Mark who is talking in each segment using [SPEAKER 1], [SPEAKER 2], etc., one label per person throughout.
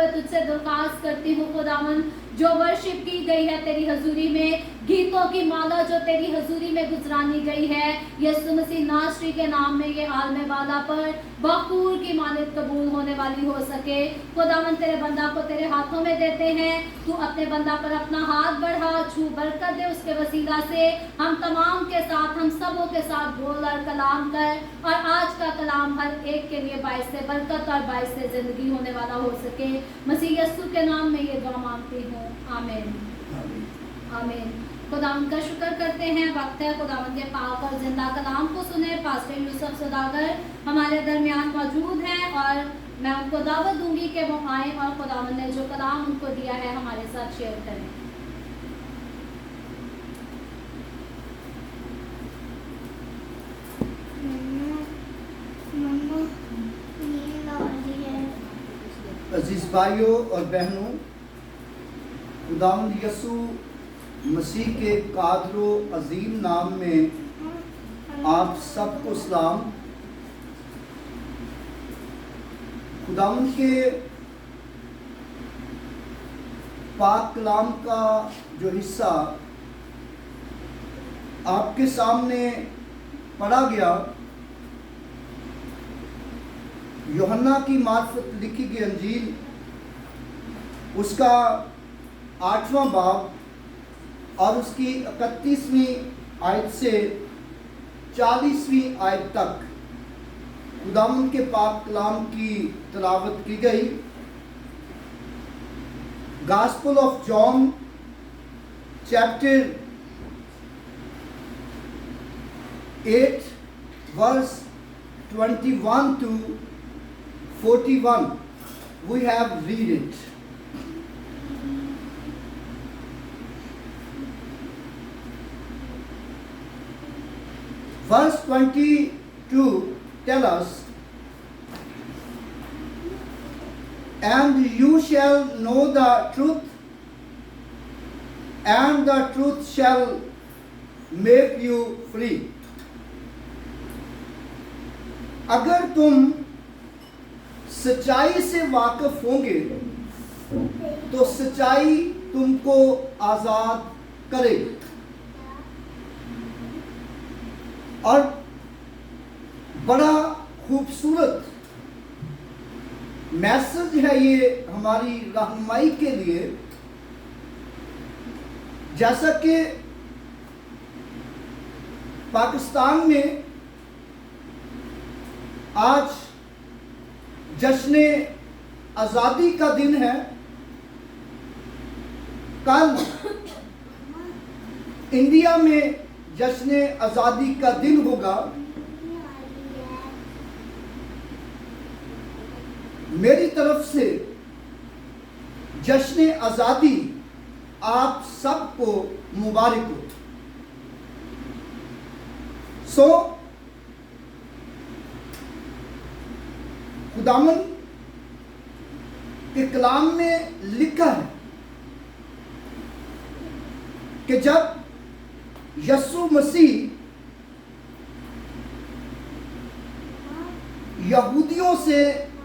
[SPEAKER 1] हुए तुझसे दरख्वास्त करती हूँ खुदावन, जो वर्शिप की गई है तेरी हजूरी में, गीतों की माला जो तेरी हजूरी में गुजरानी गई है, यीशु मसीह नासरी के नाम में ये आलमे वाला पर बखूर की मानत कबूल होने वाली हो सके। खुदावन तेरे बंदा को तेरे हाथों में देते हैं, तू अपने बंदा पर अपना हाथ बढ़ा, छू बरकत दे उसके वसीला से। हम तमाम के साथ, हम सबों के साथ बोल और कलाम कर, और आज का कलाम हर एक के लिए बाइस से बरकत और बाइस से जिंदगी होने वाला हो सके। मसीह यीशु के नाम में ये दुआ मांगती हूँ, आमीन आमीन। खुदावंद का शुक्र करते हैं, वक्त है खुदावंद के पाक और जिंदा कलाम को सुने। पास्टर यूसुफ सौदागर हमारे दरमियान मौजूद हैं और मैं उनको दावत दूंगी कि वो आए और खुदावंद ने जो कलाम उनको दिया है हमारे साथ शेयर करें।
[SPEAKER 2] अजीज भाइयों और बहनों, खुदावंद यीशु मसीह के कादरो अजीम नाम में आप सबको सलाम। खुदावंद के पाक कलाम का जो हिस्सा आपके सामने पढ़ा गया, यूहन्ना की मार्फत लिखी गई अंजील, उसका 8वां बाब और उसकी 31वीं आयत से 40वीं आयत तक खुदावंद के पाक कलाम की तिलावत की गई। Gospel of John chapter 8 verse 21 to 41, we have read it. Verse 22 tell us, and you shall know the truth, and the truth shall make you free. अगर तुम सच्चाई से वाकिफ होंगे तो सच्चाई तुमको आजाद करेगी। और बड़ा खूबसूरत मैसेज है ये हमारी रहनुमाई के लिए। जैसा कि पाकिस्तान में आज जश्न आज़ादी का दिन है, कल इंडिया में जश्न आज़ादी का दिन होगा। मेरी तरफ से जश्न आज़ादी आप सबको मुबारक हो। खुदावंद के कलाम में लिखा है कि जब यीशु मसीह यहूदियों से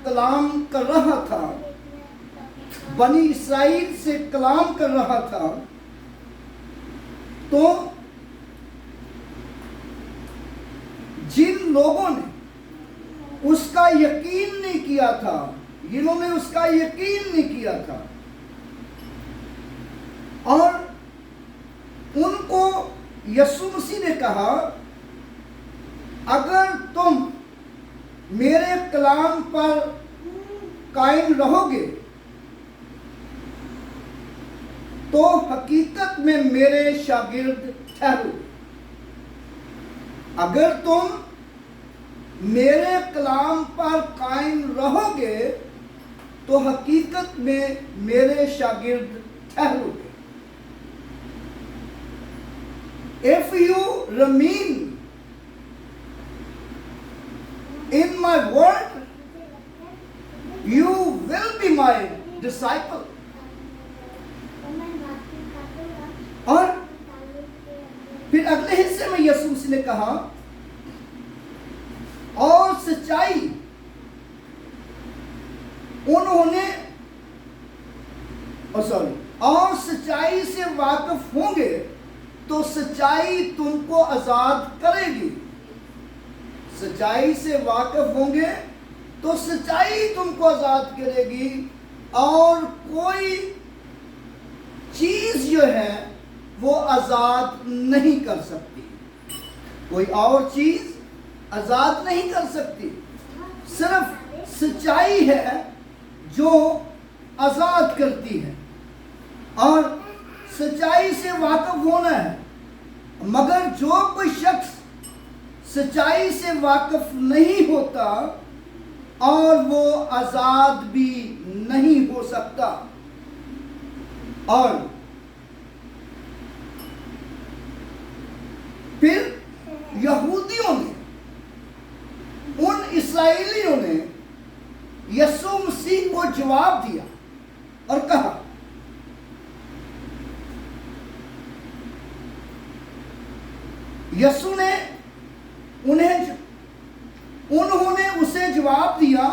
[SPEAKER 2] कलाम कर रहा था, बनी इस्राइल से कलाम कर रहा था, तो जिन लोगों ने उसका यकीन नहीं किया था, जिन्होंने उसका यकीन नहीं किया था, और उनको यीशु मसीह ने कहा, अगर तुम मेरे कलाम पर कायम रहोगे तो हकीकत में मेरे शागिर्द ठहरो। अगर तुम मेरे कलाम पर कायम रहोगे तो हकीकत में मेरे शागिर्द ठहरोगे। If you remain in my word, you will be my disciple. और फिर अगले हिस्से में यीशु मसीह ने कहा, और सच्चाई उन्होंने اور سچائی سے واقف ہوں گے تو سچائی تم کو آزاد کرے گی. سچائی سے واقف ہوں گے تو سچائی تم کو آزاد کرے گی، اور کوئی چیز جو ہے وہ آزاد نہیں کر سکتی. کوئی اور چیز آزاد نہیں کر سکتی. صرف سچائی ہے جو آزاد کرتی ہے، اور سچائی سے واقف ہونا ہے. مگر جو کوئی شخص سچائی سے واقف نہیں ہوتا اور وہ آزاد بھی نہیں ہو سکتا. اور پھر یہودیوں نے، ان اسرائیلیوں نے یسوع مسیح کو جواب دیا اور کہا، یسوع نے انہوں نے اسے جواب دیا،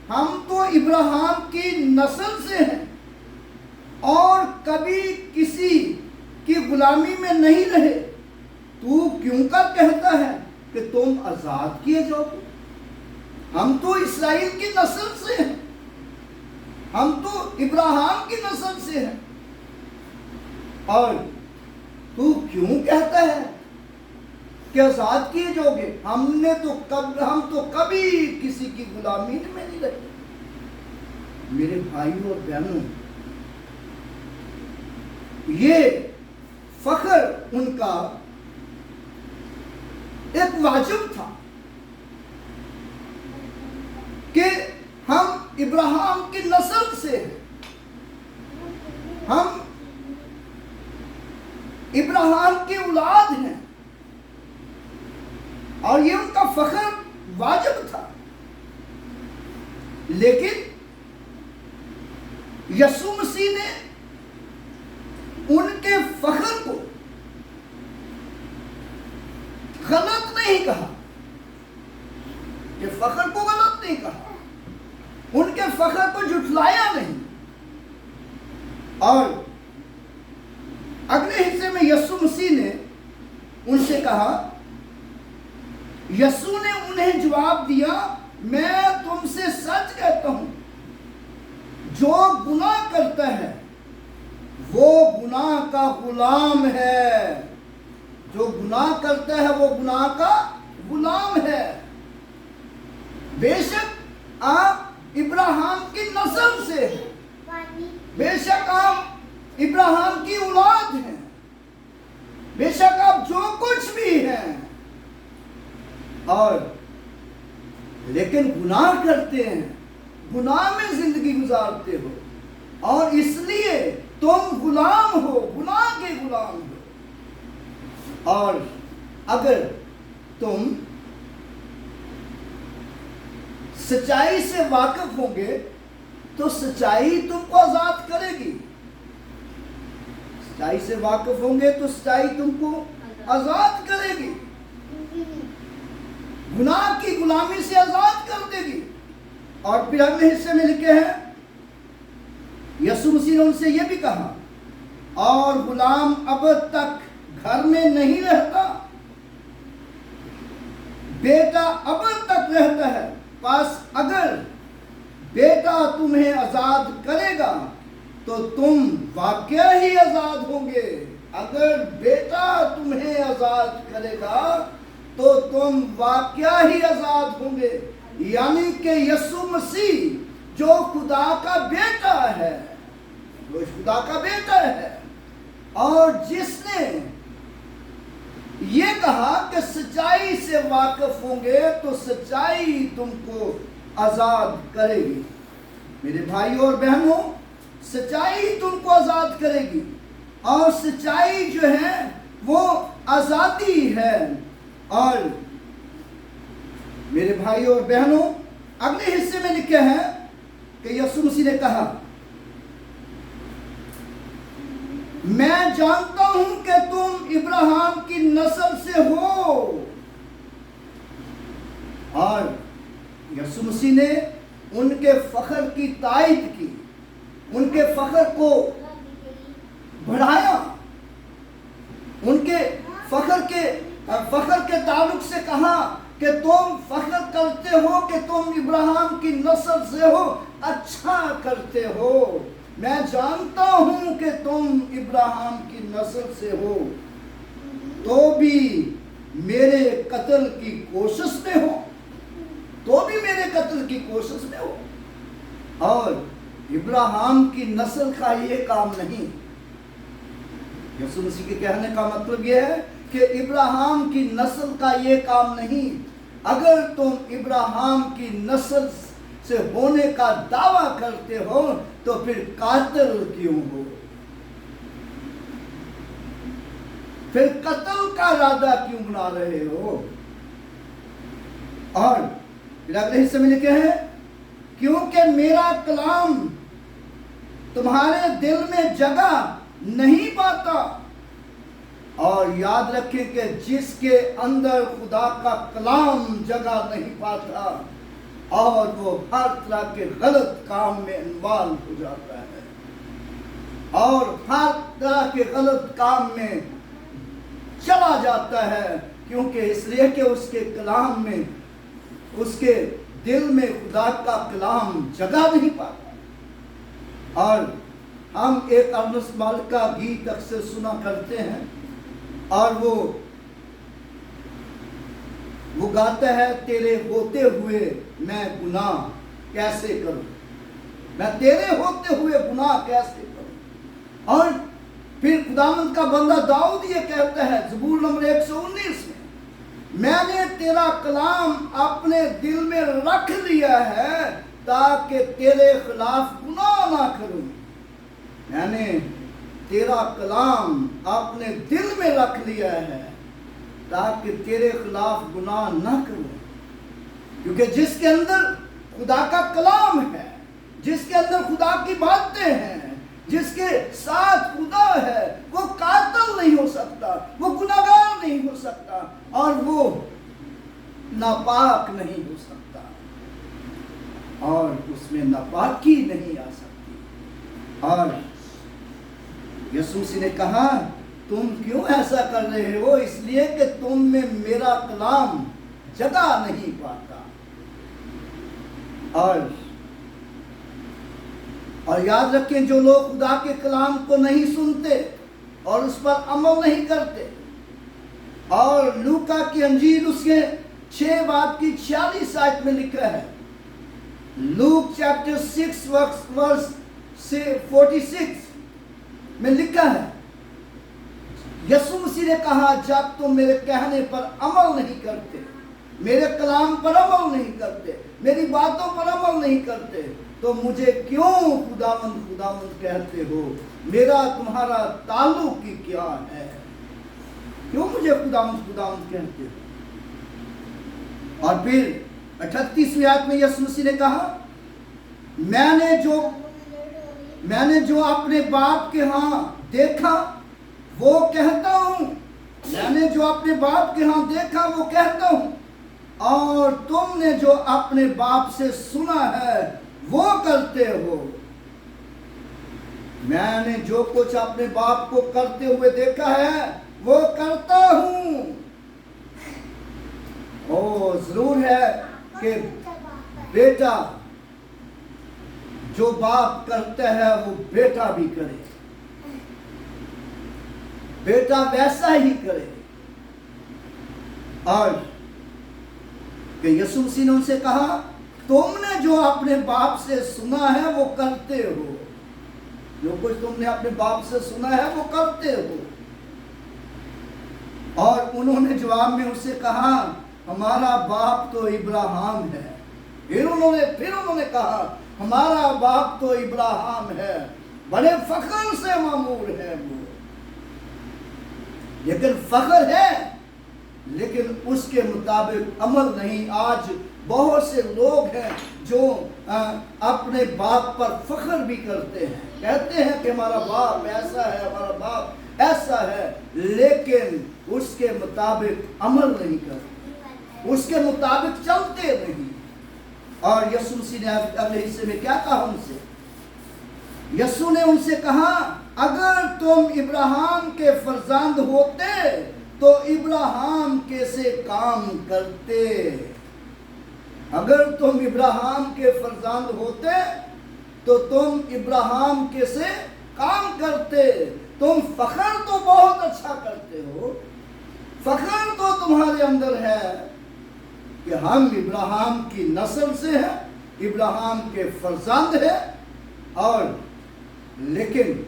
[SPEAKER 2] ہم تو ابراہیم کی نسل سے ہیں اور کبھی کسی کی غلامی میں نہیں رہے. تو کیوں کر کہتا ہے کہ تم آزاد کیے جاؤ گے؟ ہم تو اسرائیل کی نسل سے ہیں، ہم تو ابراہیم کی نسل سے ہیں، اور تو کیوں کہتا ہے کہ آزاد کیے جاؤ گے؟ ہم تو کبھی کسی کی غلامی میں نہیں رہے. میرے بھائیوں اور بہنوں، یہ فخر ان کا ایک واجب تھا کہ ہم ابراہیم کی نسل سے ہیں، ہم ابراہیم کی اولاد ہیں، اور یہ ان کا فخر واجب تھا. لیکن یسوع مسیح نے ان کے فخر کو غلط نہیں کہا، کہ فخر کو غلط نہیں کہا، ان کے فخر کو جھٹلایا نہیں. اور اگلے حصے میں یسوع مسیح نے ان سے کہا، یسوع نے انہیں جواب دیا، میں تم سے سچ کہتا ہوں، جو گناہ کرتا ہے وہ گناہ کا غلام ہے. جو گناہ کرتا ہے وہ گناہ کا غلام ہے. بے شک آپ ابراہیم کی نسل سے ہیں، بے شک آپ ابراہیم کی اولاد ہیں، بے شک آپ جو کچھ بھی ہیں، اور لیکن گناہ کرتے ہیں، گناہ میں زندگی گزارتے ہو، اور اس لیے تم غلام ہو، گناہ کے غلام ہو. اور اگر تم سچائی سے واقف ہوں گے تو سچائی تم کو آزاد کرے گی. سچائی سے واقف ہوں گے تو سچائی تم کو آزاد کرے گی، گناہ کی غلامی سے آزاد کر دے گی. اور پھر اگلے حصے میں لکھے ہیں، یسوع مسیح نے ان سے یہ بھی کہا، اور غلام اب تک گھر میں نہیں رہتا، بیٹا اب تک رہتا ہے. پس اگر بیٹا تمہیں آزاد کرے گا تو تم واقعہ ہی آزاد ہوں گے. اگر بیٹا تمہیں آزاد کرے گا تو تم واقعہ ہی آزاد ہوں گے. یعنی کہ یسوع مسیح جو خدا کا بیٹا ہے، جو خدا کا بیٹا ہے، اور جس نے یہ کہا کہ سچائی سے واقف ہوں گے تو سچائی تم کو آزاد کرے گی. میرے بھائیوں اور بہنوں، سچائی تم کو آزاد کرے گی، اور سچائی جو ہے وہ آزادی ہے. اور میرے بھائیوں اور بہنوں، اگلے حصے میں لکھے ہیں کہ یسوع مسیح نے کہا، میں جانتا ہوں کہ تم ابراہیم کی نسل سے ہو. اور یسوع مسیح نے ان کے فخر کی تائید کی ان کے فخر کو بڑھایا، ان کے فخر کے تعلق سے کہا کہ تم فخر کرتے ہو کہ تم ابراہیم کی نسل سے ہو، اچھا کرتے ہو، میں جانتا ہوں کہ تم ابراہیم کی نسل سے ہو، تو بھی میرے قتل کی کوشش میں ہو، اور ابراہیم کی نسل کا یہ کام نہیں۔ یسوع مسیح کے کہنے کا مطلب یہ ہے کہ ابراہیم کی نسل کا یہ کام نہیں۔ اگر تم ابراہیم کی نسل سے ہونے کا دعویٰ کرتے ہو تو پھر قاتل کیوں ہو؟ پھر قتل کا ارادہ کیوں بنا رہے ہو؟ اور پھر اگلے حصے میں لکھے ہیں کیونکہ میرا کلام تمہارے دل میں جگہ نہیں پاتا۔ اور یاد رکھیں کہ جس کے اندر خدا کا کلام جگہ نہیں پاتا اور وہ ہر طرح کے غلط کام میں انوالو ہو جاتا ہے، اور ہر طرح کے غلط کام میں چلا جاتا ہے، کیونکہ اس لیے کہ اس کے کلام میں، اس کے دل میں خدا کا کلام جگہ نہیں پاتا۔ اور ہم ایک ارنسٹ مال کا گیت اکثر سنا کرتے ہیں، اور وہ گاتا ہے تیرے ہوتے ہوئے میں گناہ کیسے کروں، میں تیرے ہوتے ہوئے گناہ کیسے کروں۔ اور پھر خداوند کا بندہ داؤد یہ کہتا ہے زبور نمبر 119 میں نے تیرا کلام اپنے دل میں رکھ لیا ہے تاکہ تیرے خلاف گناہ نہ کروں۔ میں نے تیرا کلام اپنے دل میں رکھ لیا ہے تاکہ تیرے خلاف گناہ نہ کروں، کیونکہ جس کے اندر خدا کا کلام ہے، جس کے اندر خدا کی باتیں ہیں، جس کے ساتھ خدا ہے، وہ قاتل نہیں ہو سکتا، وہ گناہگار نہیں ہو سکتا، اور وہ ناپاک نہیں ہو سکتا، اور اس میں ناپاکی نہیں آ سکتی۔ اور یسوع مسیح نے کہا تم کیوں ایسا کر رہے ہو؟ اس لیے کہ تم میں میرا کلام جگہ نہیں پاتا۔ اور یاد رکھیں جو لوگ خدا کے کلام کو نہیں سنتے اور اس پر عمل نہیں کرتے، اور لوکا کی انجیل اس کے 6 باب کی 46 آیت میں لکھا ہے، لوک چیپٹر 6 ورس 46 میں لکھا ہے، یسوع مسیح نے کہا جب تم میرے کہنے پر عمل نہیں کرتے، میرے کلام پر عمل نہیں کرتے، میری باتوں پر عمل نہیں کرتے، تو مجھے کیوں خداوند خداوند کہتے ہو؟ میرا تمہارا تعلق ہی کیا ہے؟ کیوں مجھے خداوند خداوند کہتے ہو؟ اور پھر 38ویں آیت میں یسوع مسیح نے کہا میں نے جو اپنے باپ کے ہاں دیکھا وہ کہتا ہوں، میں نے جو اپنے باپ کے ہاں دیکھا وہ کہتا ہوں، اور تم نے جو اپنے باپ سے سنا ہے وہ کرتے ہو۔ میں نے جو کچھ اپنے باپ کو کرتے ہوئے دیکھا ہے وہ کرتا ہوں۔ ضرور ہے کہ بیٹا جو باپ کرتا ہے وہ بیٹا بھی کرے، بیٹا ویسا ہی کرے۔ اور کہ یسوع مسیح نے ان سے کہا تم نے جو اپنے باپ سے سنا ہے وہ کرتے ہو، جو کچھ تم نے اپنے باپ سے سنا ہے وہ کرتے ہو۔ اور انہوں نے جواب میں ان سے کہا ہمارا باپ تو ابراہیم ہے۔ پھر انہوں نے کہا ہمارا باپ تو ابراہیم ہے، بڑے فخر سے معمور ہے وہ، لیکن فخر ہے لیکن اس کے مطابق عمل نہیں۔ آج بہت سے لوگ ہیں جو اپنے باپ پر فخر بھی کرتے ہیں، کہتے ہیں کہ ہمارا باپ ایسا ہے، ہمارا باپ ایسا ہے، لیکن اس کے مطابق عمل نہیں کرتے، اس کے مطابق چلتے نہیں۔ اور یسوع مسیح نے اگلے حصے میں کیا کہا ان سے؟ यीशु ने उनसे कहा, अगर तुम इब्राहिम के फर्जंद होते तो इब्राहिम कैसे काम करते। अगर तुम इब्राहिम के फर्जंद होते तो तुम इब्राहिम कैसे काम करते। तुम फख्र तो बहुत अच्छा करते हो, फख्र तो तुम्हारे अंदर है कि हम इब्राहिम की नस्ल से हैं, इब्राहिम के फर्जंद हैं, और लेकिन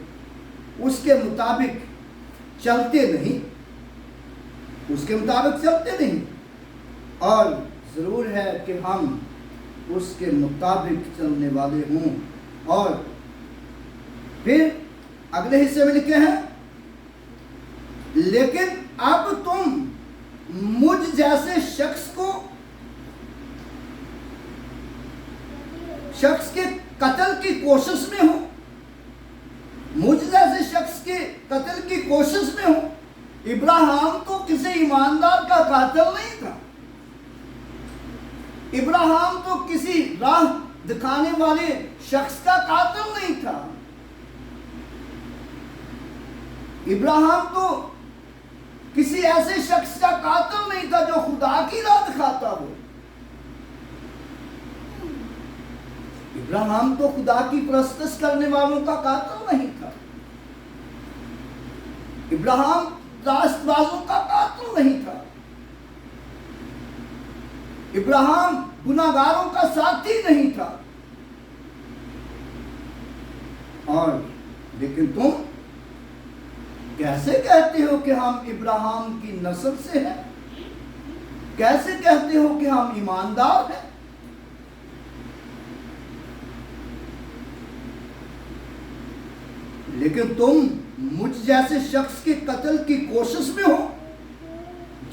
[SPEAKER 2] उसके मुताबिक चलते नहीं, उसके मुताबिक चलते नहीं। और ज़रूर है कि हम उसके मुताबिक चलने वाले हों। और फिर अगले हिस्से में लिखे हैं, लेकिन अब तुम मुझ जैसे शख्स के कत्ल की कोशिश में हो, मुझ जैसे शख्स के कत्ल की कोशिश में हो। इब्राहिम तो किसी ईमानदार का कातिल नहीं था, इब्राहिम तो किसी राह दिखाने वाले शख्स का कातिल नहीं था, इब्राहिम तो किसी ऐसे शख्स का कातिल नहीं था जो खुदा की राह दिखाता हो। इब्राहिम तो खुदा की परस्तिश करने वालों का कातिल नहीं था, इब्राहिम रास्तबाजों का कातिल नहीं था, इब्राहिम गुनाहगारों का साथी नहीं था। और लेकिन तुम कैसे कहते हो कि हम इब्राहिम की नस्ल से हैं, कैसे कहते हो कि हम ईमानदार हैं। लेकिन तुम मुझ जैसे शख्स के कत्ल की कोशिश में हो,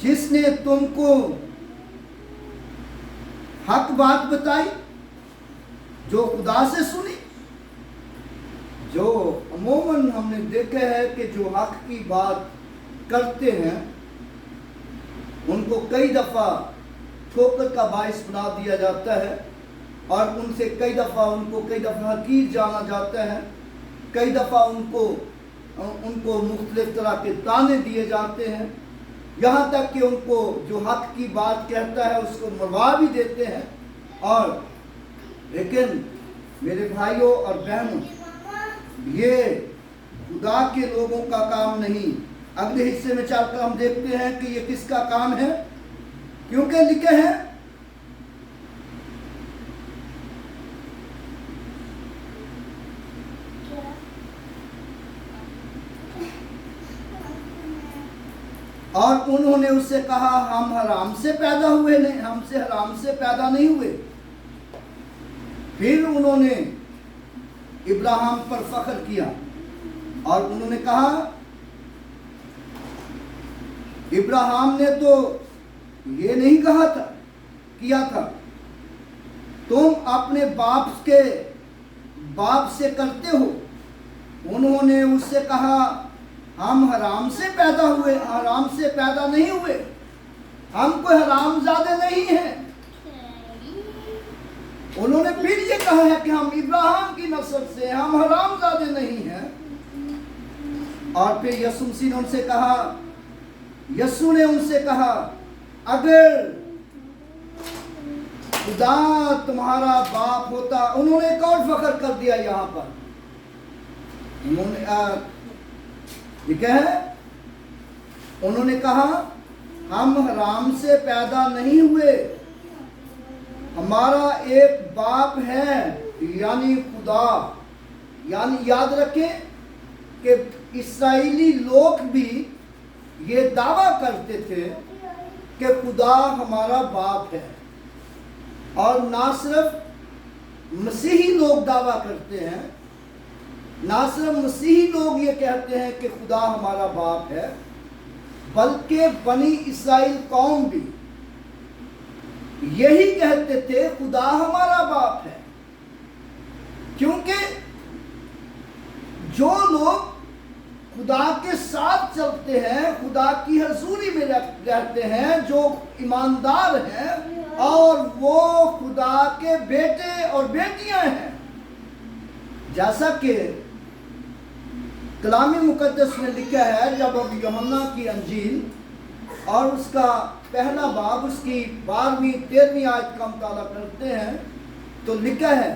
[SPEAKER 2] जिसने तुमको हक बात बताई, जो खुदा से सुनी। जो अमूमन हमने देखा है कि जो हक की बात करते हैं उनको कई दफ़ा ठोकर का बाइस बना दिया जाता है, और उनसे कई दफ़ा हकीर जाना जाता है, कई दफ़ा उनको मुख्तलिफ तरह के ताने दिए जाते हैं, यहाँ तक कि उनको जो हक की बात कहता है उसको मरवा भी देते हैं। और लेकिन मेरे भाइयों और बहनों, ये खुदा के लोगों का काम नहीं। अगले हिस्से में चलकर हम देखते हैं कि ये किसका काम है, क्योंकि लिखे हैं और उन्होंने उससे कहा, हम हराम से पैदा हुए नहीं, हमसे हराम से पैदा नहीं हुए। फिर उन्होंने इब्राहिम पर फख्र किया और उन्होंने कहा, इब्राहिम ने तो ये नहीं किया था, तुम अपने बाप से करते हो। उन्होंने उससे कहा, हम हराम से पैदा हुए, हराम से पैदा नहीं हुए, हम कोई हरामजादे नहीं हैं। उन्होंने फिर ये कहा है कि हम इब्राहिम की नस्ल से, हम हरामजादे नहीं हैं। और फिर यीशु ने उनसे कहा, अगर खुदा तुम्हारा बाप होता। उन्होंने एक और फख्र कर दिया यहाँ पर, उन्होंने कहा, हम हराम से पैदा नहीं हुए, हमारा एक बाप है, यानी खुदा। यानी याद रखें कि इस्राएली लोग भी ये दावा करते थे कि खुदा हमारा बाप है, और ना सिर्फ मसीही लोग दावा करते हैं, ना सिर्फ मसीही लोग ये कहते हैं कि खुदा हमारा बाप है, बल्कि बनी इस्राएल कौम भी यही कहते थे, खुदा हमारा बाप है। क्योंकि जो लोग खुदा के साथ चलते हैं, खुदा की हजूरी में रहते हैं, जो ईमानदार हैं और वो खुदा के बेटे और बेटियां हैं, जैसा कि कलाम मुकद्दस में लिखा है, जब हम यूहन्ना की अंजील और उसका पहला बाब उसकी 12वीं 13वीं आयत का मुताला करते हैं तो लिखा है,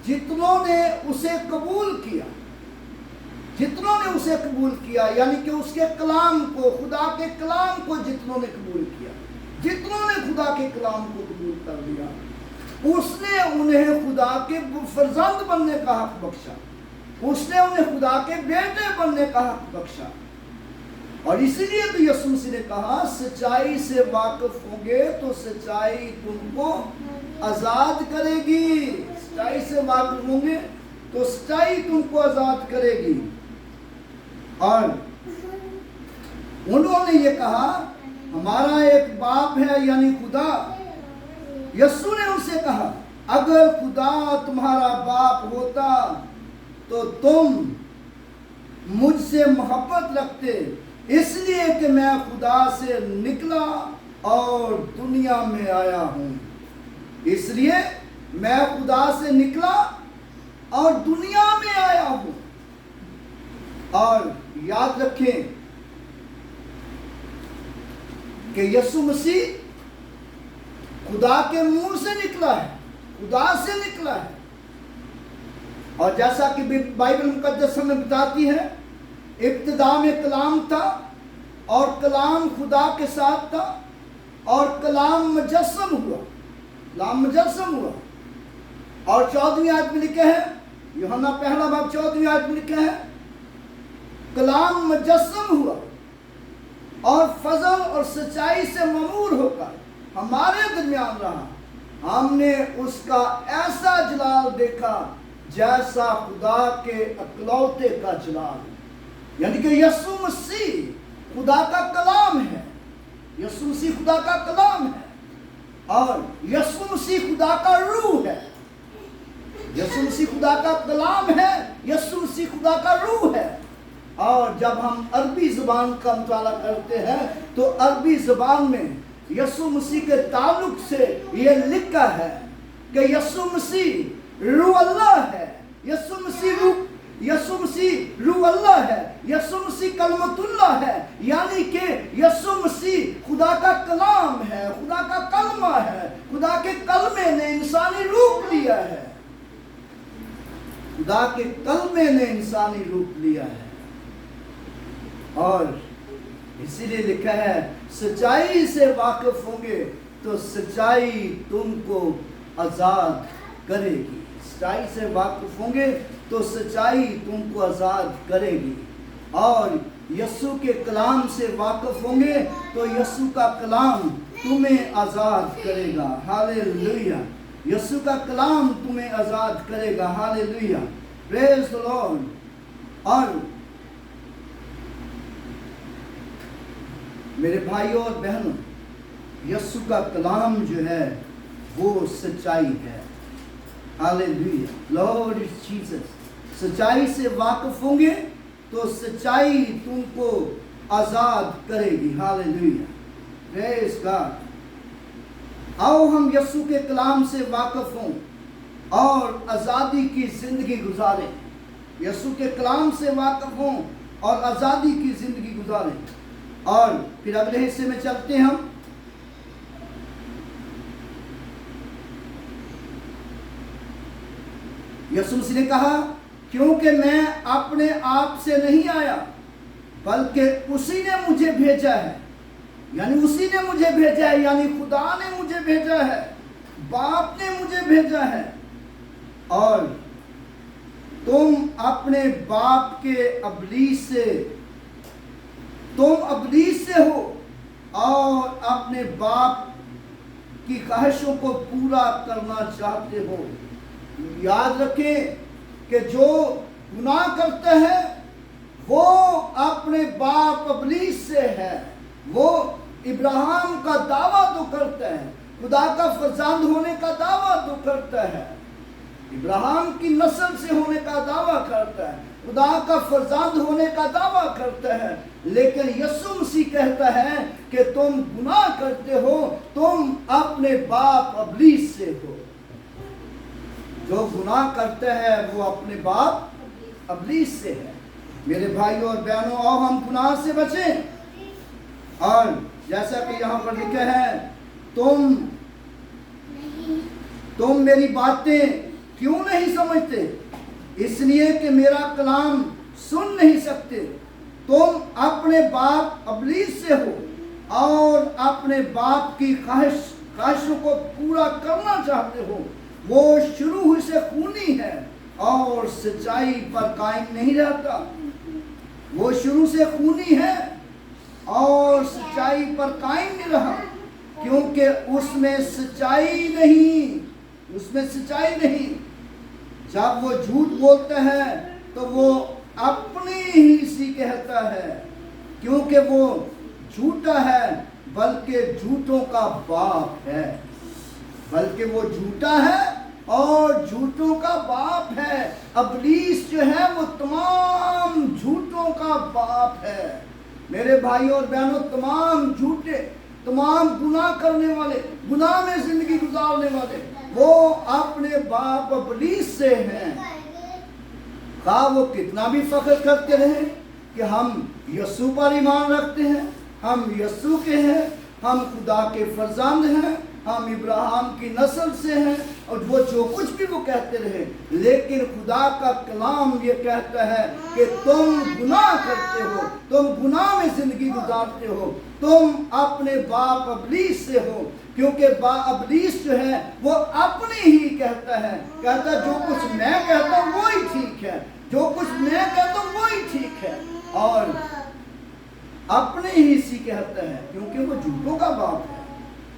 [SPEAKER 2] जितनों ने उसे कबूल किया, जितनों ने उसे कबूल किया, यानी कि उसके कलाम को, खुदा के कलाम को जितनों ने कबूल किया, जितनों ने खुदा के कलाम को कबूल कर लिया, उसने उन्हें खुदा के फर्जंद बनने का हक बख्शा, उसने उन्हें खुदा के बेटे बनने का हक बख्शा। और इसीलिए तो यीशु मसीह ने कहा, सच्चाई से वाकिफ होंगे तो सच्चाई तुमको आजाद करेगी, सच्चाई से वाकिफ होंगे तो सच्चाई तुमको आजाद करेगी। और उन्होंने ये कहा, हमारा एक बाप है यानी खुदा। यीशु ने उनसे कहा, अगर खुदा तुम्हारा बाप होता तो तुम मुझसे मोहब्बत रखते, इसलिए कि मैं खुदा से निकला और दुनिया में आया हूं। इसलिए मैं खुदा से निकला और दुनिया में आया हूं। और याद रखें कि यीशु मसीह खुदा के मुंह से निकला है, खुदा से निकला है। और जैसा कि बाइबल मुकद्दस हमें बताती है, इब्तिदा में कलाम था और कलाम खुदा के साथ था और कलाम मुजस्सम हुआ, कलाम मुजस्सम हुआ। और 14वीं आयत में लिखा है, यूहन्ना पहला बाब 14वीं आयत में लिखा है, कलाम मुजस्सम हुआ और फजल और सच्चाई से ममूर होकर हमारे दरमियान रहा। हमने उसका ऐसा जलाल देखा जैसा खुदा के अकलौते का जलाल, यानी कि यीशु मसीह खुदा का कलाम है, यीशु मसीह खुदा का कलाम है और यीशु मसीह खुदा का रूह है। यीशु मसीह खुदा का कलाम है, यीशु मसीह खुदा का रूह है। और जब हम अरबी ज़बान का मुताला करते हैं तो अरबी ज़बान में यीशु मसीह के ताल्लुक से ये लिखा है कि यीशु मसीह रूह अल्लाह है, यीशु मसीह रूह अल्लाह है, यीशु मसीह कलमतुल्लाह है, यानी कि यीशु मसीह खुदा का कलाम है, खुदा का कलमा है, खुदा के कलमे ने इंसानी रूप लिया है, खुदा के कलमे ने इंसानी रूप लिया है। और इसीलिए लिखा है, सच्चाई से वाकिफ होंगे तो सच्चाई तुमको आजाद करेगी, सच्चाई से वाकिफ होंगे तो सच्चाई तुमको आजाद करेगी। और यीशु के कलाम से वाकिफ होंगे तो यीशु का कलाम तुम्हें आजाद करेगा। हालेलुया, यीशु का कलाम तुम्हें आजाद करेगा। Hallelujah, praise the Lord. और मेरे भाइयों और बहनों, यीशु का कलाम जो है वो सच्चाई है। Hallelujah, Lord is Jesus. सच्चाई से वाकिफ होंगे तो सच्चाई तुमको आजाद करेगी। Hallelujah, praise God. आओ हम यीशु के कलाम से वाकिफ हों और आज़ादी की जिंदगी गुजारें। यीशु के कलाम से वाकिफ हों और आज़ादी की जिंदगी गुजारें। और फिर अगले हिस्से में चलते हैं हम। यीशु मसीह ने कहा, क्योंकि मैं अपने आप से नहीं आया बल्कि उसी ने मुझे भेजा है, यानी उसी ने मुझे भेजा है, यानी खुदा ने मुझे भेजा है, बाप ने मुझे भेजा है। और तुम अपने बाप के अबलीस से हो और अपने बाप की ख्वाहिशों को पूरा करना चाहते हो। याद रखें कि जो गुनाह करते हैं वो अपने बाप अबलीस से है। वो इब्राहिम का दावा तो करता है, खुदा का फर्जंद होने का दावा तो करता है, इब्राहिम की नस्ल से होने का दावा करता है, खुदा का फर्जंद होने का दावा करता है। लेकिन यीशु मसीह कहता है कि तुम गुनाह करते हो, तुम अपने बाप अबलीस से हो। जो गुनाह करते हैं वो अपने बाप अबलीस से है। मेरे भाइयों और बहनों, आओ हम गुनाह से बचें। और जैसा कि यहाँ पर लिखा है, तुम मेरी बातें क्यों नहीं समझते? इसलिए कि मेरा कलाम सुन नहीं सकते। तुम अपने बाप अबलीस से हो और अपने बाप की ख्वाहिशों को पूरा करना चाहते हो। वो शुरू से खूनी है और सच्चाई पर कायम नहीं रहता। वो शुरू से खूनी है और सच्चाई पर कायम नहीं रहा, क्योंकि उसमें सच्चाई नहीं। जब वो झूठ बोलता है तो वो अपनी ही सी कहता है, क्योंकि वो झूठा है बल्कि झूठों का बाप है। बल्कि वो झूठा है और झूठों का बाप है। अबलीस जो है वो तमाम झूठों का बाप है। मेरे भाइयों और बहनों, तमाम झूठे, तमाम गुनाह करने वाले, गुनाह में जिंदगी गुजारने वाले, वो अपने बाप अबलीस से हैं। खा वो कितना भी फख्र करते रहे कि हम यस्सु पर ईमान रखते हैं, हम यस्सु के हैं, हम खुदा के फर्जंद हैं, हम इब्राहिम की नस्ल से हैं, और वो जो कुछ भी वो कहते रहे, लेकिन खुदा का कलाम ये कहता है कि तुम गुनाह करते हो, तुम गुनाह में जिंदगी गुजारते हो, तुम अपने बाप अबलीस से हो। क्योंकि अबलीस जो है वो अपने ही कहता जो कुछ मैं कहता हूँ वही ठीक है, जो कुछ मैं कहता हूँ वही ठीक है, और अपने ही सी कहता है, क्योंकि वो झूठों का बाप है।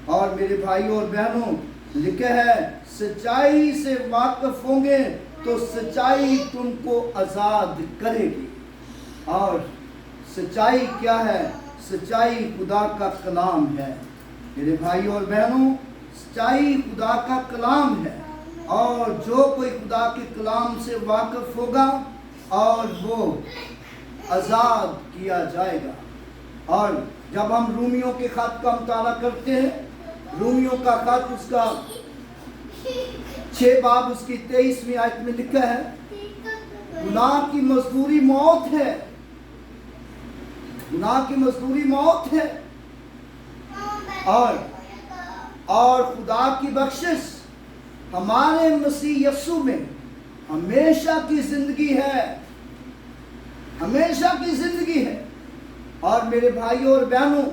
[SPEAKER 2] और मेरे भाइयों और बहनों, लिखा है सच्चाई से वाकिफ होंगे तो सच्चाई तुमको आजाद करेगी। और सच्चाई क्या है? सच्चाई खुदा का कलाम है। मेरे भाइयों और बहनों, सच्चाई खुदा का कलाम है, और जो कोई खुदा के कलाम से वाकिफ होगा और वो आजाद किया जाएगा। और जब हम रूमियों के खत का मुताला करते हैं, रूमियों का खत उसका 6 बाब उसकी 23वीं आयत में लिखा है, गुनाह की मजदूरी मौत है, गुनाह की मजदूरी मौत है, और खुदा की बख्शिश हमारे मसीह यस्सु में हमेशा की जिंदगी है, हमेशा की जिंदगी है। और मेरे भाइयों और बहनों,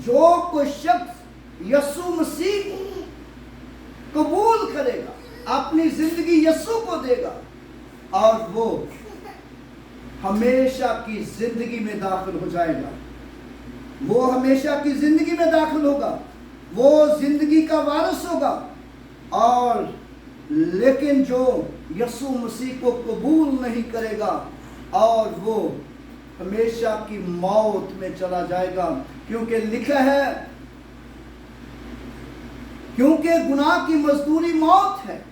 [SPEAKER 2] जो कोई शख्स यस्सु मसीह को कबूल करेगा, अपनी जिंदगी यस्सु को देगा, और वो हमेशा की जिंदगी में दाखिल हो जाएगा। वो हमेशा की जिंदगी में दाखिल होगा, वो जिंदगी का वारिस होगा। और लेकिन जो यस्सु मसीह को कबूल नहीं करेगा, और वो हमेशा की मौत में चला जाएगा। क्योंकि लिखा है, क्योंकि गुनाह की मजदूरी मौत है,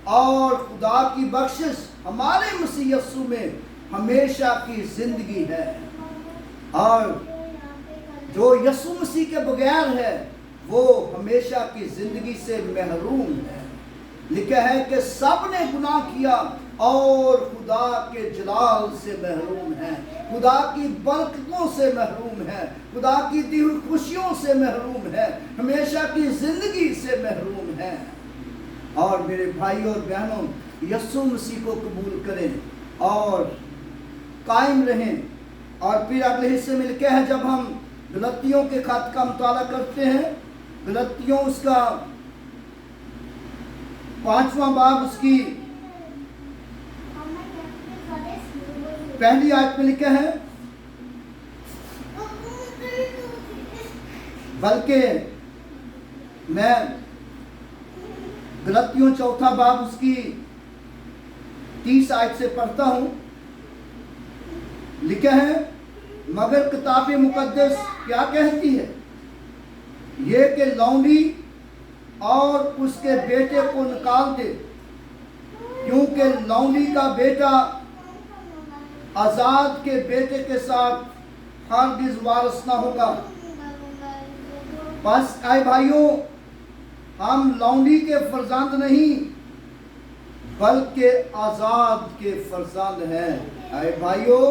[SPEAKER 2] और खुदा की बख्शिश हमारे मसीह यस्सु में हमेशा की जिंदगी है। और जो यस्सु मसीह के बगैर है वो हमेशा की जिंदगी से महरूम है। लिखा है कि सब ने गुनाह किया और खुदा के जलाल से महरूम है, खुदा की बरकतों से महरूम है, खुदा की दी हुई खुशियों से महरूम है, हमेशा की जिंदगी से महरूम है। और मेरे भाई और बहनों, यस्सु मसीह को कबूल करें और कायम रहें। और फिर अगले हिस्से में लिखा है, जब हम गलतियों के खत का मुताला करते हैं, गलतियों उसका 5वां बाब उसकी पहली आयत में लिखा है, बल्कि मैं गलतियों 4था बाब उसकी 30 आयत से पढ़ता हूं। लिखा है, मगर किताब मुकद्दस क्या कहती है? ये कि लौंडी और उसके बेटे को निकाल दे, क्योंकि लौंडी का बेटा आजाद के बेटे के साथ हरगिज़ वारिस ना होगा। बस आए भाइयों, हम लौंडी के फर्जंद नहीं बल्कि आजाद के फर्जंद हैं। अरे भाइयों,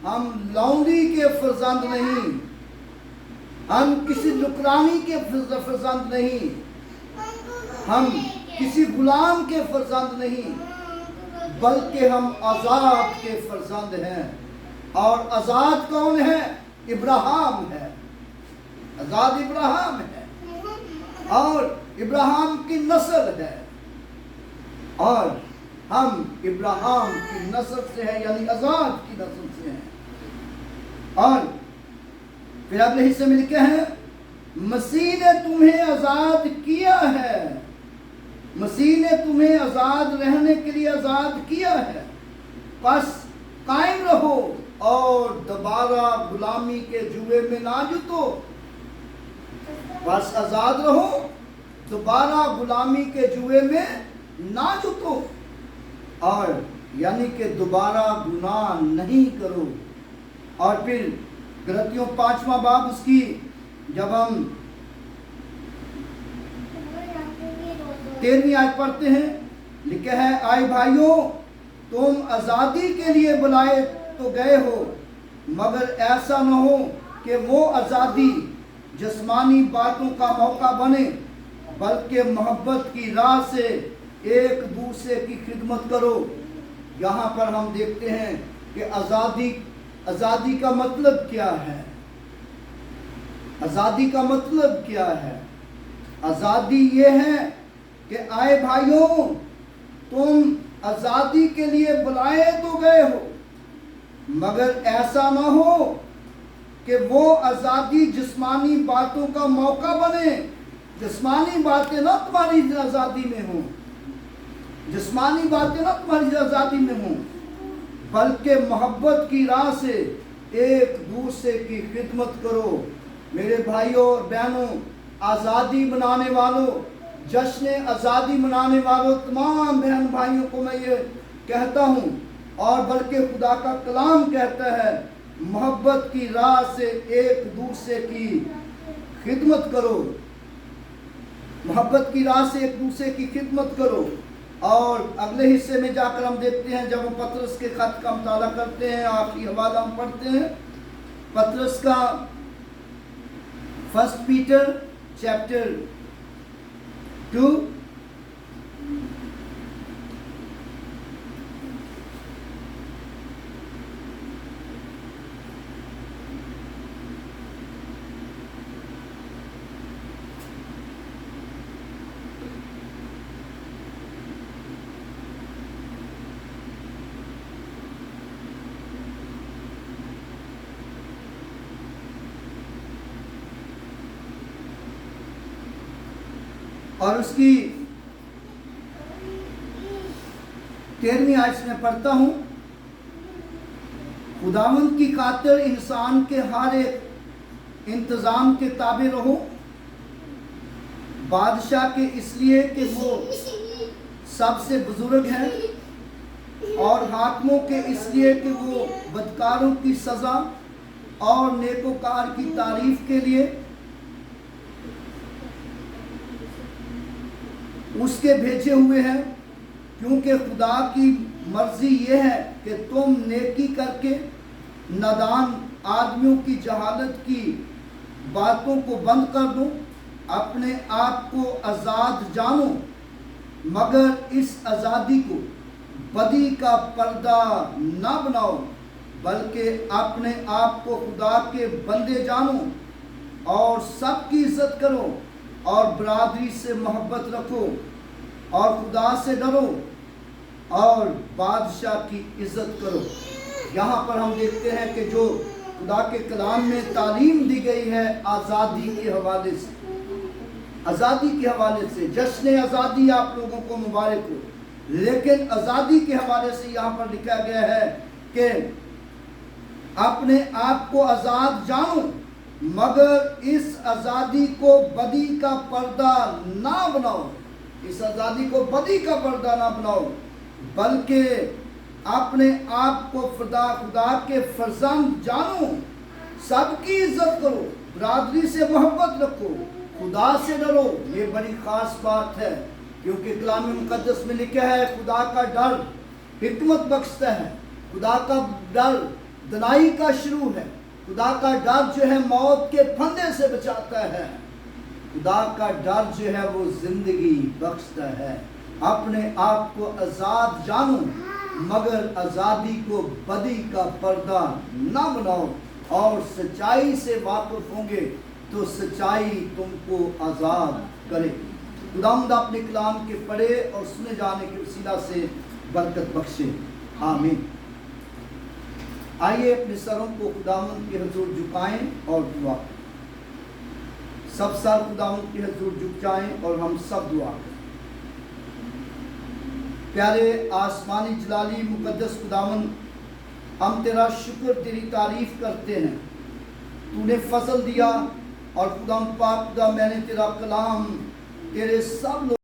[SPEAKER 2] हम लौंडी के फर्जंद नहीं, हम किसी नुकरानी के फर्जंद नहीं, हम किसी गुलाम के फर्जंद नहीं, बल्कि हम आजाद के फर्जंद हैं। और आजाद कौन है? इब्राहिम है। आजाद इब्राहिम है और इब्राहिम की नस्ल है, और हम इब्राहिम की नस्ल से हैं, यानी आजाद की नस्ल से हैं। और फिर अगले हिस्से में लिखे हैं, मसीह ने तुम्हें आजाद किया है, मसीह ने तुम्हें आजाद रहने के लिए आजाद किया है, बस कायम रहो और दोबारा गुलामी के जुए में ना जुटो। बस आजाद रहो, दोबारा गुलामी के जुए में ना जुटो, और यानी कि दोबारा गुनाह नहीं करो। और फिर गलतियों 5वां बाब उसकी जब हम 13वीं आयत पढ़ते हैं, लिखा है, आए भाइयों, तुम आजादी के लिए बुलाए तो गए हो, मगर ऐसा न हो कि वो आजादी जिस्मानी बातों का मौका बने, बल्कि मोहब्बत की राह से एक दूसरे की खिदमत करो। यहाँ पर हम देखते हैं कि आजादी का मतलब क्या है? आजादी का मतलब क्या है? आजादी ये है कि आए भाइयों, तुम आजादी के लिए बुलाए तो गए हो, मगर ऐसा ना हो कि वो आजादी जिस्मानी बातों का मौका बने। जिस्मानी बातें ना तुम्हारी आजादी में हो, जिस्मानी बातें ना तुम्हारी आजादी में हो, बल्कि मोहब्बत की राह से एक दूसरे की खिदमत करो। मेरे भाइयों और बहनों, आज़ादी मनाने वालों, जश्न आज़ादी मनाने वालों तमाम बहन भाइयों को मैं ये कहता हूँ, और बल्कि खुदा का कलाम कहता है, मोहब्बत की राह से एक दूसरे की खिदमत करो, मोहब्बत की राह से एक दूसरे की खिदमत करो। और अगले हिस्से में जाकर हम देखते हैं, जब हम पतरस के खत का मुताला करते हैं, आखिरी हवाला हम पढ़ते हैं पतरस का 1 पीटर चैप्टर 2 और उसकी 13वीं आयत में पढ़ता हूँ, खुदावंद की खातिर इंसान के हर एक इंतज़ाम के ताबे रहो, बादशाह के इसलिए कि वो सबसे बुजुर्ग हैं, और हाकिमों के इसलिए कि वो बदकारों की सज़ा और नेकोकार की तारीफ के लिए उसके भेजे हुए हैं, क्योंकि खुदा की मर्जी ये है कि तुम नेकी करके नादान आदमियों की जहालत की बातों को बंद कर दो, अपने आप को आज़ाद जानो, मगर इस आज़ादी को बदी का पर्दा ना बनाओ, बल्कि अपने आप को खुदा के बंदे जानो, और सबकी इज्जत करो, और बरादरी से मोहब्बत रखो, और खुदा से डरो, और बादशाह की इज्जत करो। यहाँ पर हम देखते हैं कि जो खुदा के कलाम में तालीम दी गई है आज़ादी के हवाले से, आज़ादी के हवाले से, जश्न आज़ादी आप लोगों को मुबारक हो, लेकिन आज़ादी के हवाले से यहाँ पर लिखा गया है कि अपने आप को आज़ाद जानो, मगर इस आज़ादी को बदी का पर्दा ना बनाओ, इस आज़ादी को बदी का पर्दा ना बनाओ, बल्कि अपने आप को खुदा के फर्जंद जानो, सबकी इज्जत करो, बरादरी से मोहब्बत रखो, खुदा से डरो। ये बड़ी खास बात है, क्योंकि कलाम मुकद्दस में लिखा है खुदा का डर हिकमत बख्शता है, खुदा का डर दनाई का शुरू है। खुदा का डर जो है मौत के फंदे से बचाता है। खुदा का डर जो है वो जिंदगी बख्शता है। अपने आप को आजाद जानो, मगर आजादी को बदी का पर्दा ना बनाओ, और सच्चाई से वाकिफ होंगे तो सच्चाई तुमको आजाद करे। खुदावंद अपने कलाम के पढ़े और सुने जाने के वसीला से बरकत बख्शे, आमीन। आइए अपने सरों को खुदावंद के हुजूर झुकाएं और दुआ करें। सब सर खुदावंद के हुजूर झुक जाएं और हम सब दुआ करें। प्यारे आसमानी जलाली मुकद्दस खुदावंद, हम तेरा शुक्र तेरी तारीफ करते हैं। तूने फजल दिया और खुदा पाक खुदा मैंने तेरा कलाम तेरे सब